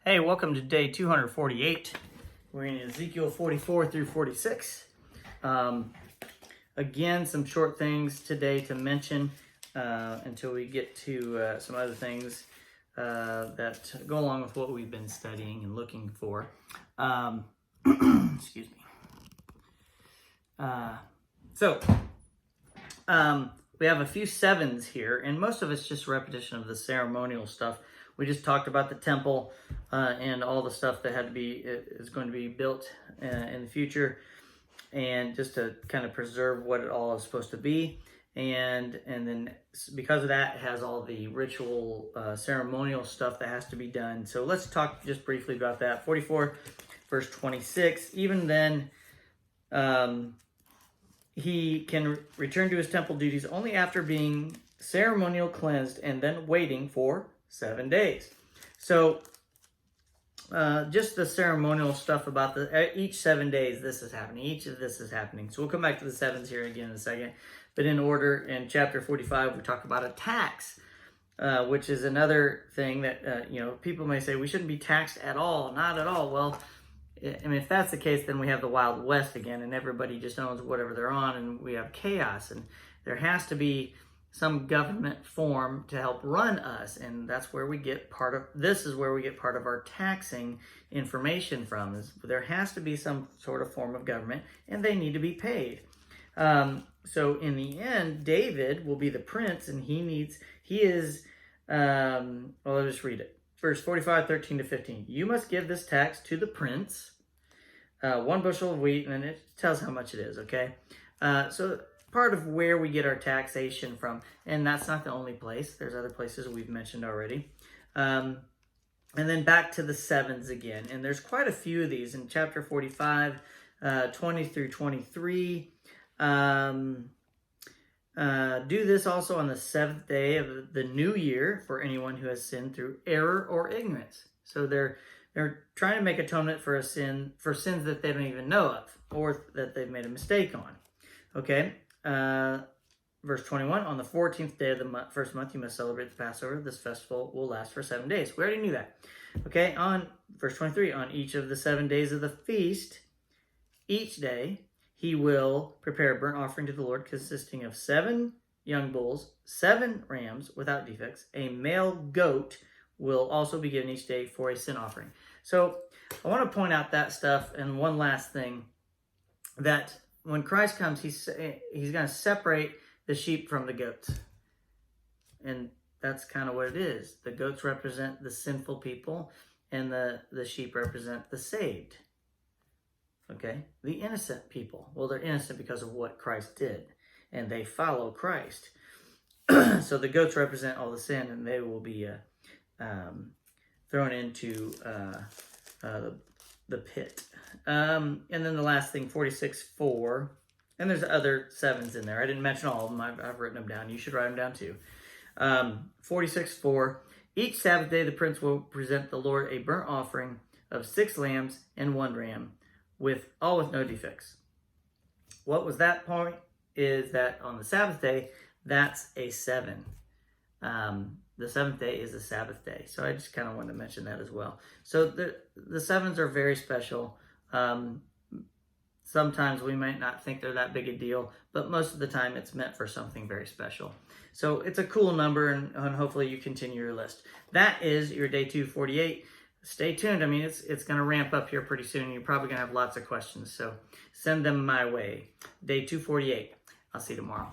Hey, welcome to day 248. We're in Ezekiel 44 through 46. Again, some short things today to mention until we get to some other things that go along with what we've been studying and looking for. Excuse me. We have a few sevens here, and most of it's just repetition of the ceremonial stuff. We just talked about the temple and all the stuff that is going to be built in the future, and just to kind of preserve what it all is supposed to be. And then because of that, it has all the ritual ceremonial stuff that has to be done. So let's talk just briefly about that. 44 verse 26. Even then, he can return to his temple duties only after being ceremonial cleansed and then waiting for 7 days. So just the ceremonial stuff about each 7 days this is happening. Each of this is happening. So we'll come back to the sevens here again in a second. But in order, in chapter 45, we talk about a tax, which is another thing that, people may say we shouldn't be taxed at all. Not at all. Well, I mean, if that's the case, then we have the Wild West again, and everybody just owns whatever they're on, and we have chaos. And there has to be some government form to help run us, and that's where we get this is where we get part of our taxing information from. Is there has to be some sort of form of government, and they need to be paid. So in the end, David will be the prince, and I'll just read it. Verse 45, 13 to 15. You must give this tax to the prince, 1 bushel of wheat, and then it tells how much it is, okay? So part of where we get our taxation from, and that's not the only place. There's other places we've mentioned already. And then back to the sevens again, and there's quite a few of these in chapter 45, 20 through 23. Do this also on the 7th day of the new year for anyone who has sinned through error or ignorance. So they're trying to make atonement for sins that they don't even know of or that they've made a mistake on. Okay. Verse 21, on the 14th day of the first month, you must celebrate the Passover. This festival will last for 7 days. We already knew that. Okay. On verse 23, on each of the 7 days of the feast, each day, he will prepare a burnt offering to the Lord consisting of 7 young bulls, 7 rams without defects. A male goat will also be given each day for a sin offering. So I want to point out that stuff. And one last thing, that when Christ comes, he's going to separate the sheep from the goats. And that's kind of what it is. The goats represent the sinful people, and the sheep represent the saved. Okay, the innocent people. Well, they're innocent because of what Christ did, and they follow Christ. So the goats represent all the sin, and they will be thrown into the pit. And then the last thing, 46:4, and there's other sevens in there. I didn't mention all of them. I've written them down. You should write them down too. 46:4, each Sabbath day the prince will present the Lord a burnt offering of 6 lambs and 1 ram, with no defects. What was that point? Is that on the Sabbath day, that's a 7. The 7th day is a Sabbath day. So I just kind of wanted to mention that as well. So the sevens are very special. Sometimes we might not think they're that big a deal, but most of the time it's meant for something very special. So it's a cool number, and hopefully you continue your list. That is your day 248. Stay tuned. I mean, it's going to ramp up here pretty soon. You're probably going to have lots of questions, so send them my way. Day 248. I'll see you tomorrow.